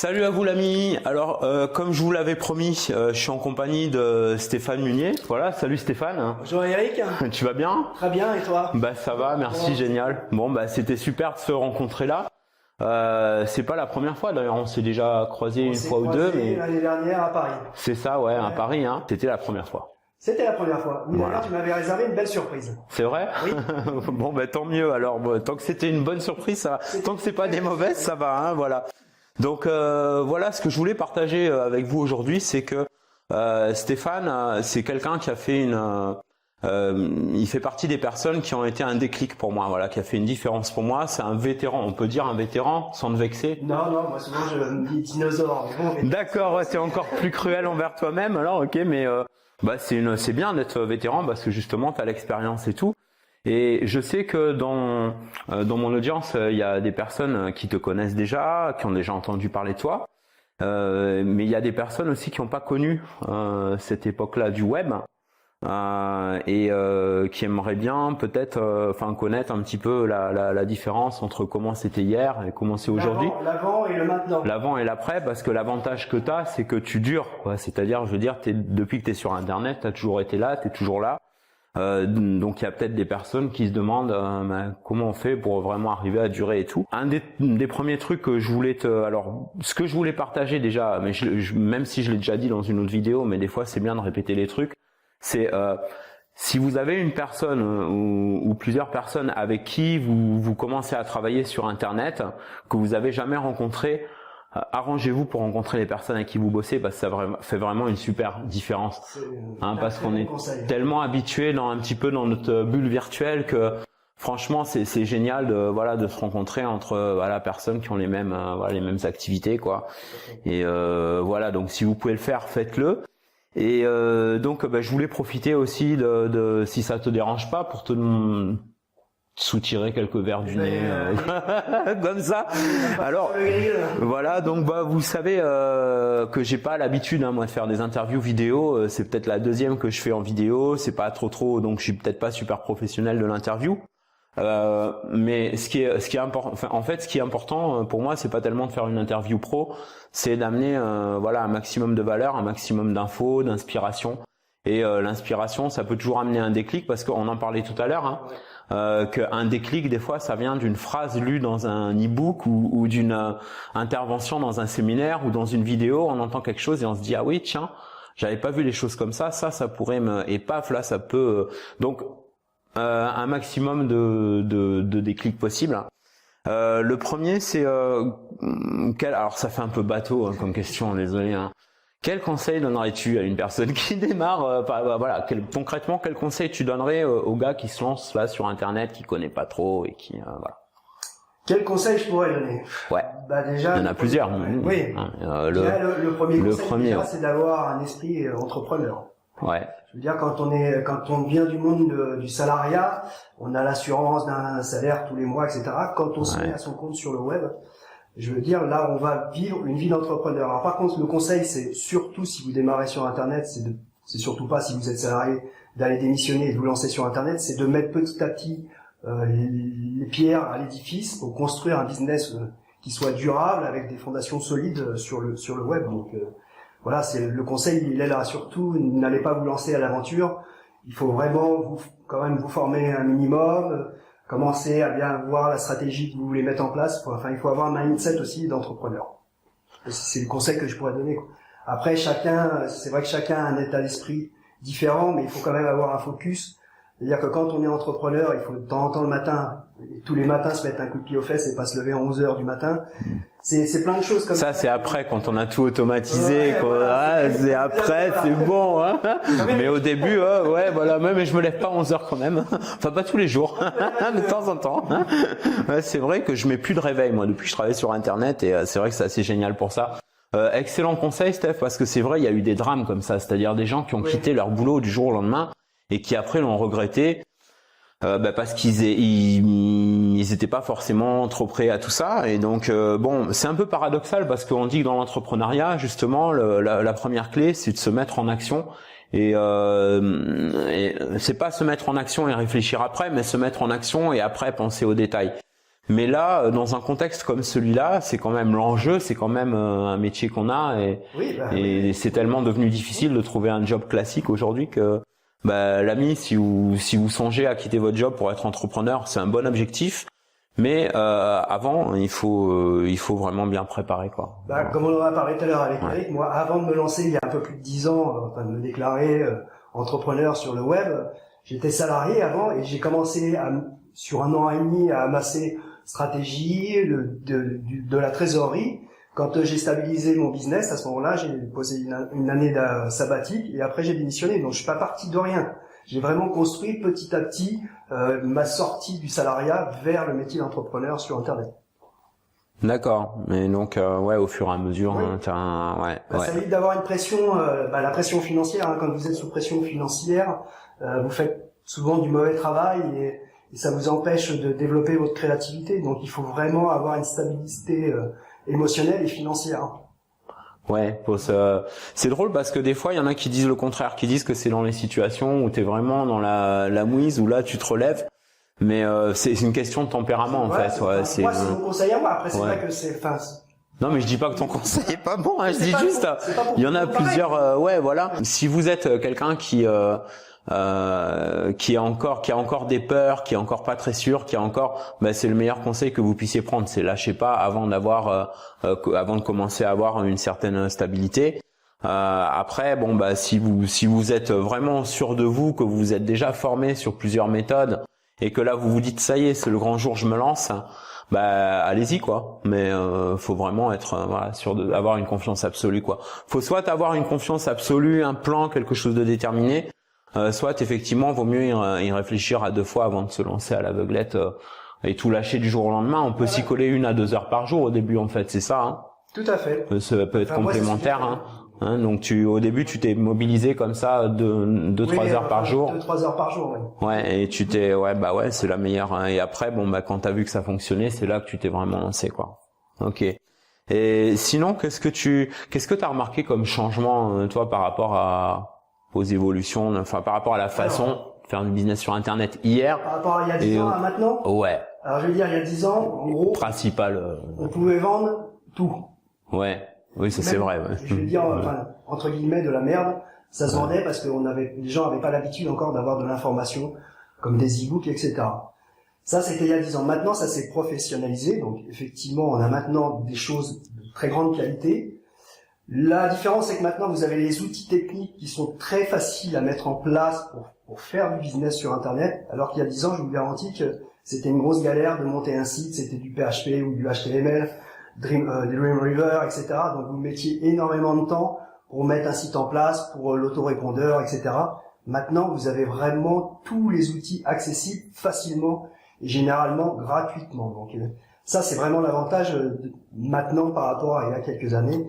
Salut à vous l'ami. Alors comme je vous l'avais promis, je suis en compagnie de Stéphane Munier. Voilà, salut Stéphane. Bonjour Eric. Tu vas bien? Très bien, et toi? Bah ça va, merci, génial. Bon bah c'était super de se rencontrer là. C'est pas la première fois d'ailleurs, on s'est déjà croisé une fois ou deux, mais l'année dernière à Paris. c'est ça, ouais, à Paris, hein. C'était la première fois. C'était la première fois. Mais Voilà. d'ailleurs, tu m'avais réservé une belle surprise. C'est vrai? Oui. Bon bah tant mieux. Alors bon, tant que c'était une bonne surprise, ça va. Tant que c'est pas des mauvaises, ça va, hein, voilà. Donc voilà, ce que je voulais partager avec vous aujourd'hui, c'est que Stéphane, c'est quelqu'un qui a fait il fait partie des personnes qui ont été un déclic pour moi, voilà, qui a fait une différence pour moi. C'est un vétéran, on peut dire un vétéran sans te vexer. Non, moi souvent je me dis dinosaure. Mais bon, D'accord, ouais, t'es encore plus cruel envers toi-même, alors ok, mais bah c'est bien d'être vétéran parce que justement t'as l'expérience et tout. Et je sais que dans mon audience, il y a des personnes qui te connaissent déjà, qui ont déjà entendu parler de toi, mais il y a des personnes aussi qui n'ont pas connu cette époque-là du web et qui aimeraient bien peut-être, connaître un petit peu la différence entre comment c'était hier et comment c'est aujourd'hui. L'avant et le maintenant. L'avant et l'après, parce que l'avantage que tu as, c'est que tu dures, quoi. C'est-à-dire, je veux dire, depuis que tu es sur Internet, tu as toujours été là, tu es toujours là. Donc il y a peut-être des personnes qui se demandent comment on fait pour vraiment arriver à durer et tout. Un des premiers trucs que je voulais ce que je voulais partager déjà, mais même si je l'ai déjà dit dans une autre vidéo, mais des fois c'est bien de répéter les trucs, c'est si vous avez une personne ou plusieurs personnes avec qui vous commencez à travailler sur Internet, que vous avez jamais rencontré, arrangez-vous pour rencontrer les personnes avec qui vous bossez, parce que ça fait vraiment une super différence, parce qu'on est tellement habitué un petit peu dans notre bulle virtuelle que franchement c'est génial de se rencontrer entre personnes qui ont les mêmes activités, quoi. Et voilà, donc si vous pouvez le faire, faites-le. Et donc je voulais profiter aussi de si ça te dérange pas, pour te soutirer quelques verres du nez comme ça. Alors voilà, donc vous savez que j'ai pas l'habitude moi de faire des interviews vidéo, c'est peut-être la deuxième que je fais en vidéo, c'est pas trop, donc je suis peut-être pas super professionnel de l'interview. Mais ce qui est important, ce qui est important pour moi, c'est pas tellement de faire une interview pro, c'est d'amener un maximum de valeur, un maximum d'infos, d'inspiration. Et l'inspiration, ça peut toujours amener un déclic, parce qu'on en parlait tout à l'heure, qu'un déclic, des fois, ça vient d'une phrase lue dans un e-book ou d'une intervention dans un séminaire ou dans une vidéo. On entend quelque chose et on se dit, ah oui, tiens, j'avais pas vu les choses comme ça pourrait et paf, là, ça peut. Donc un maximum de déclics possibles. Le premier, c'est alors ça fait un peu bateau comme question, désolé. Quel conseil donnerais-tu à une personne qui démarre concrètement, quel conseil tu donnerais au gars qui se lance là sur Internet, qui connaît pas trop et qui voilà. Quel conseil je pourrais donner? Ouais. Déjà, il y en a plusieurs. Oui. Le premier conseil, c'est d'avoir un esprit entrepreneur. Ouais. Je veux dire, quand on vient du monde du salariat, on a l'assurance d'un salaire tous les mois, etc. Quand on se met à son compte sur le web, je veux dire, là, on va vivre une vie d'entrepreneur. Alors, par contre, le conseil, c'est surtout si vous démarrez sur Internet, c'est surtout pas si vous êtes salarié d'aller démissionner et de vous lancer sur Internet, c'est de mettre petit à petit les pierres à l'édifice pour construire un business qui soit durable avec des fondations solides sur le web. Donc voilà, c'est le conseil, il est là. Surtout, n'allez pas vous lancer à l'aventure. Il faut vraiment quand même vous former un minimum, commencer à bien voir la stratégie que vous voulez mettre en place. Il faut avoir un mindset aussi d'entrepreneur. C'est le conseil que je pourrais donner, quoi. Après, c'est vrai que chacun a un état d'esprit différent, mais il faut quand même avoir un focus. C'est-à-dire que quand on est entrepreneur, il faut de temps en temps le matin, tous les matins se mettre un coup de pied aux fesses et pas se lever à 11 heures du matin. C'est plein de choses comme ça. Ça, c'est après, quand on a tout automatisé, c'est après, c'est bon, hein. Mais au début, mais je me lève pas à 11 heures quand même. Enfin, pas tous les jours, de temps en temps. C'est vrai que je mets plus de réveil, moi, depuis que je travaille sur Internet, et c'est vrai que c'est assez génial pour ça. Excellent conseil, Steph, parce que c'est vrai, il y a eu des drames comme ça, c'est-à-dire des gens qui ont quitté leur boulot du jour au lendemain et qui après l'ont regretté. Parce qu'ils étaient pas forcément trop prêts à tout ça, et donc c'est un peu paradoxal, parce qu'on dit que dans l'entrepreneuriat, justement, la première clé, c'est de se mettre en action, et c'est pas se mettre en action et réfléchir après, mais se mettre en action et après penser aux détails. Mais là, dans un contexte comme celui-là, c'est quand même l'enjeu, c'est quand même un métier qu'on a et c'est tellement devenu difficile de trouver un job classique aujourd'hui que l'ami, si vous songez à quitter votre job pour être entrepreneur, c'est un bon objectif. Mais avant, il faut vraiment bien préparer quoi. Comme on en a parlé tout à l'heure avec Eric, moi, avant de me lancer il y a un peu plus de 10 ans, de me déclarer entrepreneur sur le web, j'étais salarié avant et j'ai commencé sur 1 an et demi à amasser stratégie, de la trésorerie. Quand j'ai stabilisé mon business, à ce moment-là, j'ai posé une année sabbatique et après j'ai démissionné. Donc je suis pas parti de rien. J'ai vraiment construit petit à petit ma sortie du salariat vers le métier d'entrepreneur sur Internet. D'accord, mais donc au fur et à mesure, oui. Ça évite d'avoir une pression, la pression financière. Quand vous êtes sous pression financière, vous faites souvent du mauvais travail et ça vous empêche de développer votre créativité. Donc il faut vraiment avoir une stabilité émotionnelle et financière. Ouais, c'est drôle parce que des fois il y en a qui disent le contraire, qui disent que c'est dans les situations où t'es vraiment dans la mouise, où là tu te relèves. Mais c'est une question de tempérament en fait. Moi c'est mon conseil à moi. Après c'est vrai que c'est. Non mais je dis pas que ton conseil est pas bon. Je dis juste, il y en a plusieurs. Si vous êtes quelqu'un qui a encore des peurs, qui est encore pas très sûr, c'est le meilleur conseil que vous puissiez prendre, c'est lâchez pas avant de commencer à avoir une certaine stabilité. Après si vous êtes vraiment sûr de vous, que vous vous êtes déjà formé sur plusieurs méthodes et que là vous vous dites ça y est, c'est le grand jour, je me lance, allez-y quoi. Mais faut vraiment être sûr d'avoir une confiance absolue quoi. Faut soit avoir une confiance absolue, un plan, quelque chose de déterminé. Soit effectivement vaut mieux y réfléchir à 2 fois avant de se lancer à l'aveuglette et tout lâcher du jour au lendemain. On peut s'y coller 1 à 2 heures par jour au début en fait, c'est ça. Hein. Tout à fait. Ça peut être complémentaire. Donc au début tu t'es mobilisé comme ça 2-3 heures par jour. 2-3 heures par jour, oui. Ouais, et tu t'es c'est la meilleure. Et après quand t'as vu que ça fonctionnait, c'est là que tu t'es vraiment lancé quoi. Ok. Et sinon qu'est-ce que t'as remarqué comme changement toi par rapport aux évolutions, par rapport à la façon de faire du business sur Internet hier. Par rapport à il y a 10 ans à maintenant? Ouais. Alors je veux dire, il y a 10 ans, en gros, on pouvait vendre tout. Ouais. Oui, ça c'est vrai. Ouais. Je veux dire, entre guillemets, de la merde, ça se vendait parce que les gens n'avaient pas l'habitude encore d'avoir de l'information, comme des e-books, etc. Ça, c'était il y a 10 ans. Maintenant, ça s'est professionnalisé. Donc, effectivement, on a maintenant des choses de très grande qualité. La différence, c'est que maintenant, vous avez les outils techniques qui sont très faciles à mettre en place pour faire du business sur Internet, alors qu'il y a 10 ans, je vous garantis que c'était une grosse galère de monter un site, c'était du PHP ou du HTML, Dreamweaver, etc. Donc, vous mettiez énormément de temps pour mettre un site en place, pour l'autorépondeur, etc. Maintenant, vous avez vraiment tous les outils accessibles facilement et généralement gratuitement. Donc, ça, c'est vraiment l'avantage maintenant par rapport à il y a quelques années.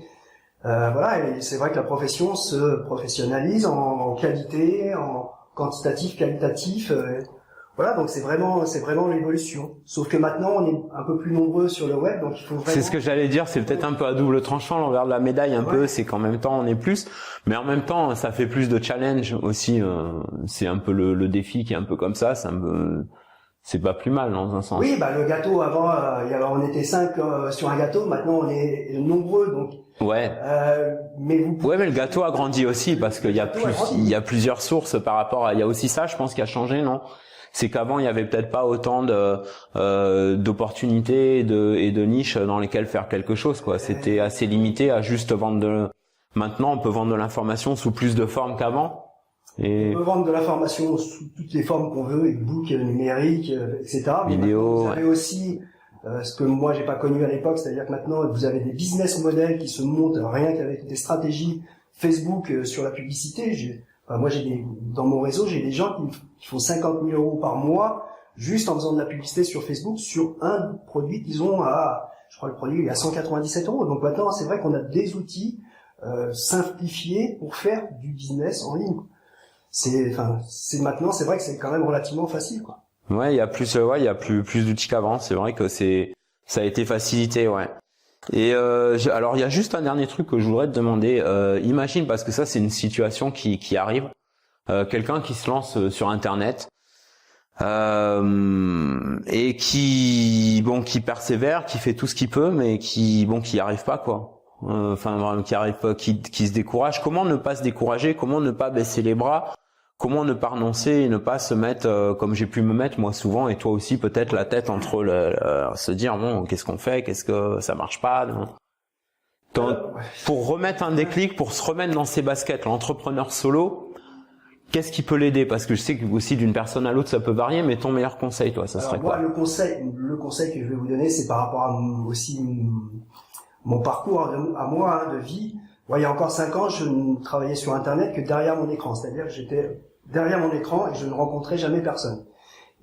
Et c'est vrai que la profession se professionnalise en qualité, en quantitatif, qualitatif. Donc c'est vraiment l'évolution. Sauf que maintenant on est un peu plus nombreux sur le web, donc il faut vraiment... C'est ce que j'allais dire, c'est peut-être un peu à double tranchant l'envers de la médaille peu, c'est qu'en même temps on est plus, mais en même temps ça fait plus de challenge aussi. C'est un peu le défi qui est un peu comme ça, c'est pas plus mal dans un sens. Oui, le gâteau avant, on était 5 sur un gâteau, maintenant on est nombreux, donc. Ouais. Mais le gâteau a grandi aussi parce qu'il y a plusieurs sources par rapport il y a aussi ça, je pense, qui a changé, non? C'est qu'avant il y avait peut-être pas autant d'opportunités et de niches dans lesquelles faire quelque chose, quoi. C'était assez limité à juste vendre Maintenant, on peut vendre de l'information sous plus de formes qu'avant. On peut vendre de l'information sous toutes les formes qu'on veut, e-book, numérique, etc. Mais vidéo. Vous avez aussi ce que moi j'ai pas connu à l'époque, c'est-à-dire que maintenant vous avez des business models qui se montent rien qu'avec des stratégies Facebook sur la publicité. Dans mon réseau, j'ai des gens qui font 50 000 euros par mois juste en faisant de la publicité sur Facebook sur un produit qu'ils ont je crois le produit est à 197 euros. Donc maintenant, c'est vrai qu'on a des outils simplifiés pour faire du business en ligne. Maintenant, c'est vrai que c'est quand même relativement facile, quoi. Ouais, il y a plus d'outils qu'avant. C'est vrai que ça a été facilité, ouais. Et alors il y a juste un dernier truc que je voudrais te demander. Imagine, parce que ça c'est une situation qui arrive, quelqu'un qui se lance sur Internet. et qui persévère, qui fait tout ce qu'il peut, mais qui y arrive pas quoi. Enfin, qui arrive pas, qui se décourage. Comment ne pas se décourager? Comment ne pas baisser les bras? Comment ne pas renoncer et ne pas se mettre comme j'ai pu me mettre moi souvent et toi aussi peut-être la tête entre se dire bon qu'est-ce qu'on fait, qu'est-ce que ça marche pas. Pour remettre un déclic, pour se remettre dans ses baskets, l'entrepreneur solo, qu'est-ce qui peut l'aider? Parce que je sais que aussi d'une personne à l'autre ça peut varier, mais ton meilleur conseil toi, ça serait quoi? Le conseil que je vais vous donner, c'est par rapport à aussi mon parcours à moi de vie. Moi, il y a encore 5 ans, je ne travaillais sur Internet que derrière mon écran, c'est-à-dire que j'étais derrière mon écran et je ne rencontrais jamais personne.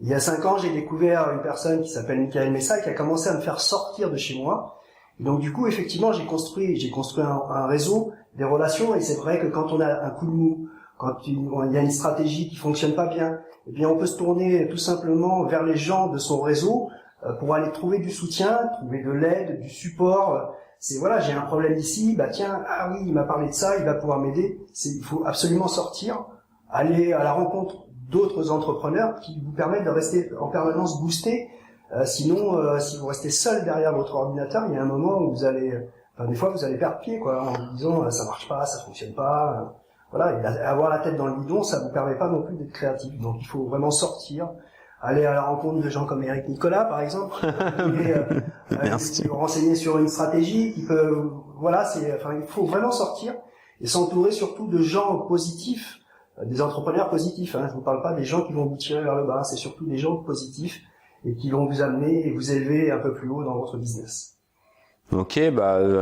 Il y a 5 ans, j'ai découvert une personne qui s'appelle Michael Messa qui a commencé à me faire sortir de chez moi. Et donc du coup, effectivement, j'ai construit un réseau, des relations, et c'est vrai que quand on a un coup de mou, quand il y a une stratégie qui fonctionne pas bien, eh bien on peut se tourner tout simplement vers les gens de son réseau pour aller trouver du soutien, trouver de l'aide, du support. C'est voilà, j'ai un problème ici, bah tiens, ah oui, il m'a parlé de ça, il va pouvoir m'aider. Il faut absolument sortir, aller à la rencontre d'autres entrepreneurs qui vous permettent de rester en permanence boosté. Sinon, si vous restez seul derrière votre ordinateur, il y a un moment où des fois vous allez perdre pied, quoi, en vous disant ça marche pas, ça fonctionne pas. Voilà, et avoir la tête dans le guidon, ça vous permet pas non plus d'être créatif. Donc il faut vraiment sortir, aller à la rencontre de gens comme Eric Nicolas, par exemple, renseigner sur une stratégie qui peut, il faut vraiment sortir et s'entourer surtout de gens positifs, des entrepreneurs positifs. Je vous parle pas des gens qui vont vous tirer vers le bas, c'est surtout des gens positifs et qui vont vous amener et vous élever un peu plus haut dans votre business. Ok,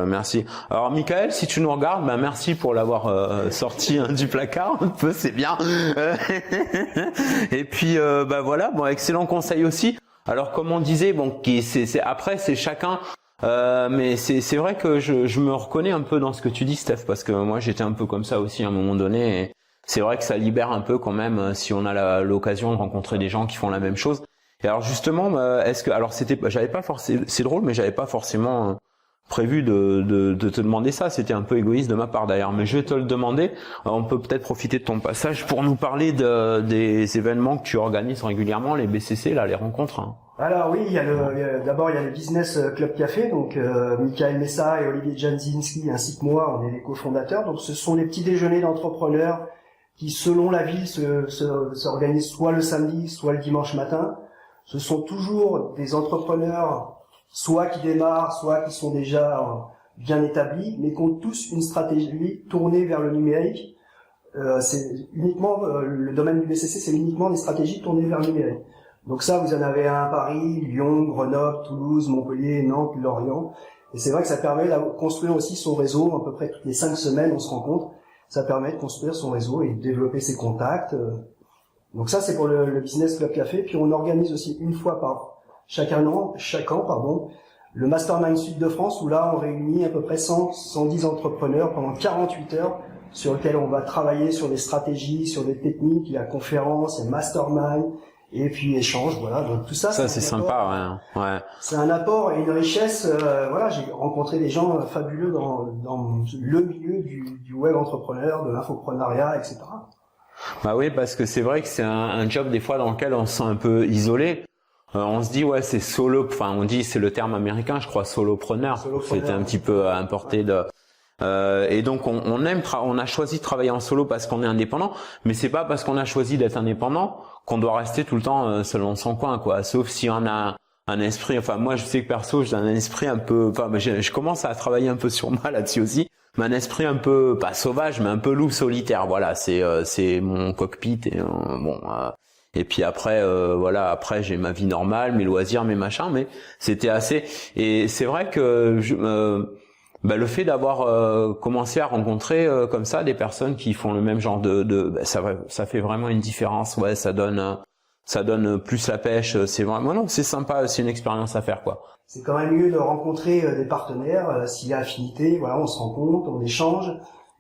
merci. Alors Michael, si tu nous regardes, merci pour l'avoir sorti du placard un peu, c'est bien. Et puis voilà, excellent conseil aussi. Alors comme on disait, après c'est chacun. Mais c'est vrai que je me reconnais un peu dans ce que tu dis, Steph, parce que moi j'étais un peu comme ça aussi à un moment donné. Et c'est vrai que ça libère un peu quand même si on a l'occasion de rencontrer des gens qui font la même chose. Et alors justement, c'est drôle, mais j'avais pas forcément prévu de te demander ça. C'était un peu égoïste de ma part d'ailleurs, mais je vais te le demander. On peut peut-être profiter de ton passage pour nous parler des événements que tu organises régulièrement, les BCC, là, les rencontres. Alors oui, d'abord il y a le Business Club Café, donc Michael Messa et Olivier Janzinski ainsi que moi, on est les cofondateurs. Donc ce sont les petits déjeuners d'entrepreneurs qui, selon la ville, s'organisent soit le samedi, soit le dimanche matin. Ce sont toujours des entrepreneurs, soit qui démarrent, soit qui sont déjà bien établis, mais qui ont tous une stratégie tournée vers le numérique. C'est uniquement le domaine du BCC, c'est uniquement des stratégies tournées vers le numérique. Donc ça, vous en avez un à Paris, Lyon, Grenoble, Toulouse, Montpellier, Nantes, Lorient. Et c'est vrai que ça permet de construire aussi son réseau. À peu près toutes les 5 semaines, on se rencontre. Ça permet de construire son réseau et de développer ses contacts. Donc ça, c'est pour le Business Club Café. Puis on organise aussi une fois par chaque an, le Mastermind Sud de France, où là, on réunit à peu près 110 entrepreneurs pendant 48 heures, sur lequel on va travailler sur des stratégies, sur des techniques. Il y a conférences, il y a mastermind, et puis échange, voilà. Donc tout ça, c'est sympa, ouais. C'est un apport et une richesse. J'ai rencontré des gens fabuleux dans le milieu du web entrepreneur, de l'infoprenariat, etc. Bah oui, parce que c'est vrai que c'est un job des fois dans lequel on se sent un peu isolé. On se dit c'est solo, on dit c'est le terme américain, je crois, solopreneur. C'était un petit peu importé de. Et donc on a choisi de travailler en solo parce qu'on est indépendant, mais c'est pas parce qu'on a choisi d'être indépendant qu'on doit rester tout le temps seul dans son coin, quoi. Sauf si on a un esprit. Moi, je sais que perso, j'ai un esprit un peu. Je commence à travailler un peu sur moi là-dessus aussi. Mais un esprit un peu pas sauvage, mais un peu loup solitaire. Voilà, c'est mon cockpit et puis après après j'ai ma vie normale, mes loisirs, mes machins, mais c'était assez. Et c'est vrai que le fait d'avoir commencé à rencontrer comme ça des personnes qui font le même genre ça fait vraiment une différence. Ouais, ça donne plus la pêche. C'est vraiment c'est sympa, c'est une expérience à faire, quoi. C'est quand même mieux de rencontrer des partenaires. S'il y a affinité, on se rencontre, on échange,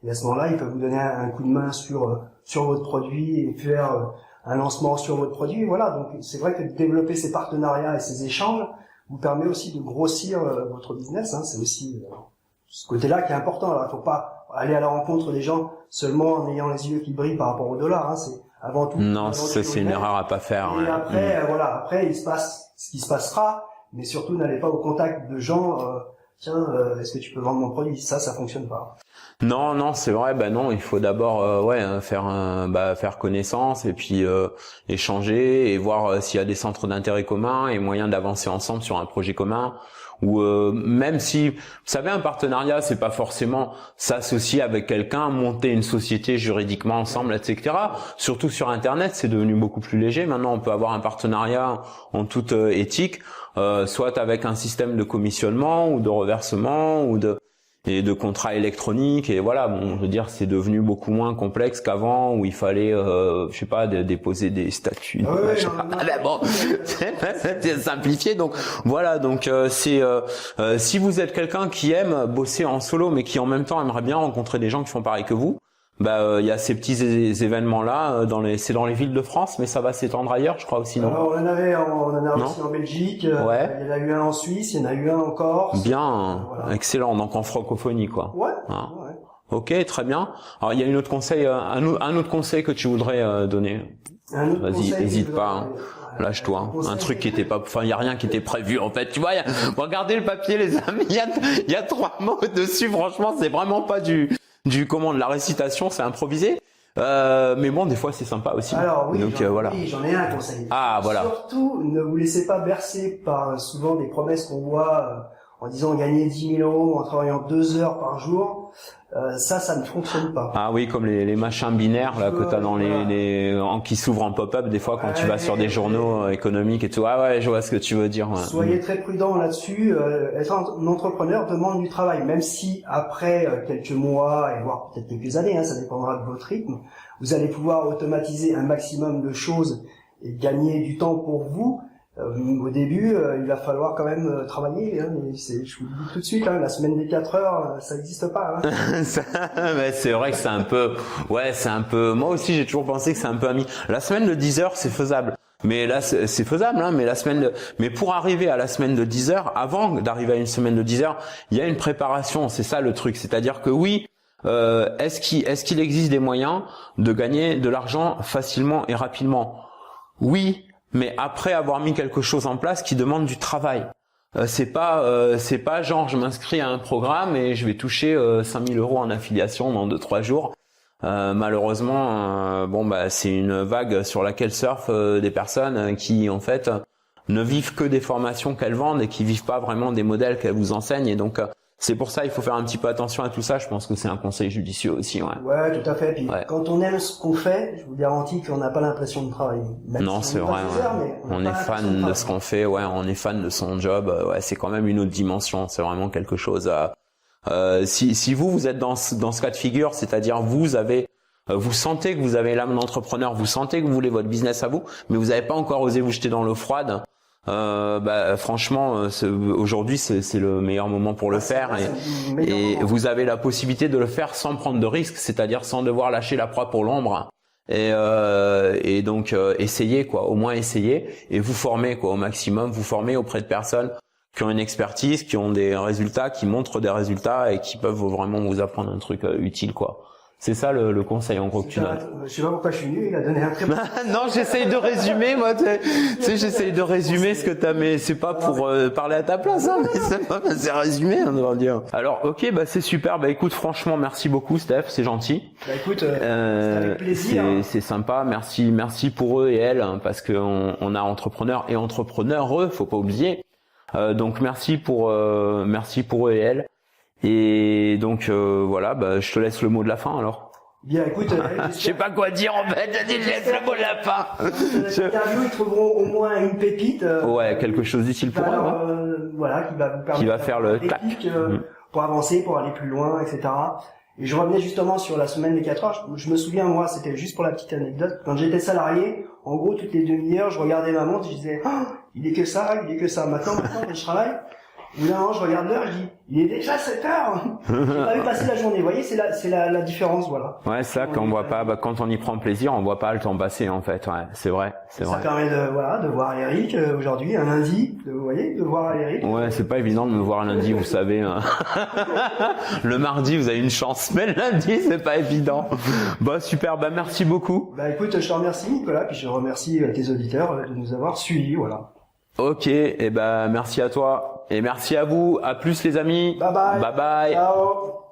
et à ce moment-là, ils peuvent vous donner un coup de main sur votre produit et faire un lancement sur votre produit. Voilà, donc c'est vrai que de développer ces partenariats et ces échanges vous permet aussi de grossir votre business. C'est aussi ce côté-là qui est important. Alors, il ne faut pas aller à la rencontre des gens seulement en ayant les yeux qui brillent par rapport au dollar. C'est avant tout. Non, ça c'est une erreur à pas faire. Et après, voilà, après il se passe ce qui se passera, mais surtout n'allez pas au contact de gens. Tiens, est-ce que tu peux vendre mon produit? Ça fonctionne pas. Non, c'est vrai. Non, il faut d'abord faire connaissance et puis échanger et voir s'il y a des centres d'intérêt communs et moyen d'avancer ensemble sur un projet commun. Ou même si, vous savez, un partenariat, c'est pas forcément s'associer avec quelqu'un, monter une société juridiquement ensemble, etc. Surtout sur Internet, c'est devenu beaucoup plus léger. Maintenant, on peut avoir un partenariat en toute éthique, soit avec un système de commissionnement ou de reversement ou de contrats électroniques, et voilà, bon, je veux dire, c'est devenu beaucoup moins complexe qu'avant où il fallait déposer des statuts. Bon, c'est simplifié, donc voilà, donc si vous êtes quelqu'un qui aime bosser en solo mais qui en même temps aimerait bien rencontrer des gens qui font pareil que vous, il y a ces petits événements là c'est dans les villes de France, mais ça va s'étendre ailleurs, je crois aussi, non? Alors, on en a aussi en Belgique, ouais. Il y en a eu un en Suisse, il y en a eu un en Corse. Bien, voilà. Excellent, donc en francophonie, quoi. Ouais. Hein. Ouais. Ok, très bien. Alors il y a un autre conseil que tu voudrais donner. Vas-y, hésite pas. Hein. Lâche-toi. Un truc qui était pas, il y a rien qui était prévu en fait. Tu vois, regardez le papier, les amis. Il y a 3 mots dessus. Franchement, c'est vraiment pas de la récitation, c'est improvisé. Mais bon, des fois c'est sympa aussi. Alors oui, donc voilà. Oui, j'en ai un conseil. Ah voilà. Surtout, ne vous laissez pas bercer par souvent des promesses qu'on voit en disant gagner 10 000 euros en travaillant 2 heures par jour. Ça ne fonctionne pas. Ah oui, comme les machins binaires là que t'as dans qui s'ouvrent en pop-up des fois quand tu vas sur des journaux économiques et tout. Ah ouais, je vois ce que tu veux dire. Ouais. Soyez très prudent là-dessus. Être un entrepreneur demande du travail, même si après quelques mois et voire peut-être quelques années, ça dépendra de votre rythme, vous allez pouvoir automatiser un maximum de choses et gagner du temps pour vous. Au début, il va falloir quand même travailler. Mais je vous le dis tout de suite, la semaine des 4 heures, ça n'existe pas. Mais c'est vrai que c'est un peu. Moi aussi, j'ai toujours pensé que c'est un peu ami. La semaine de 10 heures, c'est faisable. Mais là, c'est faisable, mais mais pour arriver à la semaine de 10 heures, avant d'arriver à une semaine de 10 heures, il y a une préparation. C'est ça le truc. C'est-à-dire que oui. Est-ce qu'il existe des moyens de gagner de l'argent facilement et rapidement? Oui. Mais après avoir mis quelque chose en place qui demande du travail. C'est pas genre je m'inscris à un programme et je vais toucher 5 000 euros en affiliation dans 2-3 jours. Malheureusement, c'est une vague sur laquelle surfent des personnes qui en fait ne vivent que des formations qu'elles vendent et qui vivent pas vraiment des modèles qu'elles vous enseignent. Et donc c'est pour ça il faut faire un petit peu attention à tout ça. Je pense que c'est un conseil judicieux aussi. Ouais, tout à fait. Puis quand on aime ce qu'on fait, je vous garantis qu'on n'a pas l'impression de travailler. Non, c'est vrai. On est fan de ce qu'on fait. Ouais, on est fan de son job. Ouais, c'est quand même une autre dimension. C'est vraiment quelque chose. Si vous êtes dans ce cas de figure, c'est-à-dire vous sentez que vous avez l'âme d'entrepreneur, vous sentez que vous voulez votre business à vous, mais vous n'avez pas encore osé vous jeter dans l'eau froide. Franchement, aujourd'hui c'est le meilleur moment pour le faire et vous avez la possibilité de le faire sans prendre de risques, c'est-à-dire sans devoir lâcher la proie pour l'ombre et donc essayez au moins essayez et vous formez au maximum, vous formez auprès de personnes qui ont une expertise, qui ont des résultats, qui montrent des résultats et qui peuvent vraiment vous apprendre un truc utile C'est ça le conseil en gros que tu donnes. Je sais pas pourquoi je suis venu, il a donné un très bon. Non, j'essaye de résumer, moi, tu sais, j'essaye de résumer ce que t'as, mais c'est pas pour parler à ta place, mais c'est résumé, on va dire. Alors, ok, c'est super, écoute, franchement, merci beaucoup, Steph, c'est gentil. Écoute, c'est avec plaisir. C'est sympa, merci pour eux et elles, parce que on a entrepreneurs et entrepreneureux, faut pas oublier. Donc, merci pour eux et elles. Et donc je te laisse le mot de la fin alors. Bien, écoute, je sais pas quoi dire en fait. Je laisse le mot de la fin. Dans cette interview, ils trouveront au moins une pépite. Ouais, quelque chose d'utile pour eux. Voilà, qui va vous permettre. Qui va faire le clac. Pour avancer, pour aller plus loin, etc. Et je revenais justement sur la semaine des 4 heures. Je me souviens, moi, c'était juste pour la petite anecdote. Quand j'étais salarié, en gros, toutes les demi-heures, je regardais ma montre et je disais, il est que ça. Maintenant, je travaille. Au bout d'un moment, je regarde l'heure, je dis, il est déjà 7 heures. J'ai pas vu passer la journée. Vous voyez, c'est la différence, voilà. Ouais, c'est ça qu'on voit pas. Bah, quand on y prend plaisir, on voit pas le temps passer en fait. Ouais, c'est vrai, c'est vrai. Ça permet de voir Eric aujourd'hui, un lundi. Vous voyez, de voir Eric. Ouais, c'est pas évident de me voir un lundi, vous savez. Hein. Le mardi, vous avez une chance, mais le lundi, c'est pas évident. Bah super, bah merci beaucoup. Bah écoute, je te remercie Nicolas, puis je remercie tes auditeurs de nous avoir suivis, voilà. Ok, et ben merci à toi et merci à vous. À plus les amis. Bye bye. Bye bye. Ciao.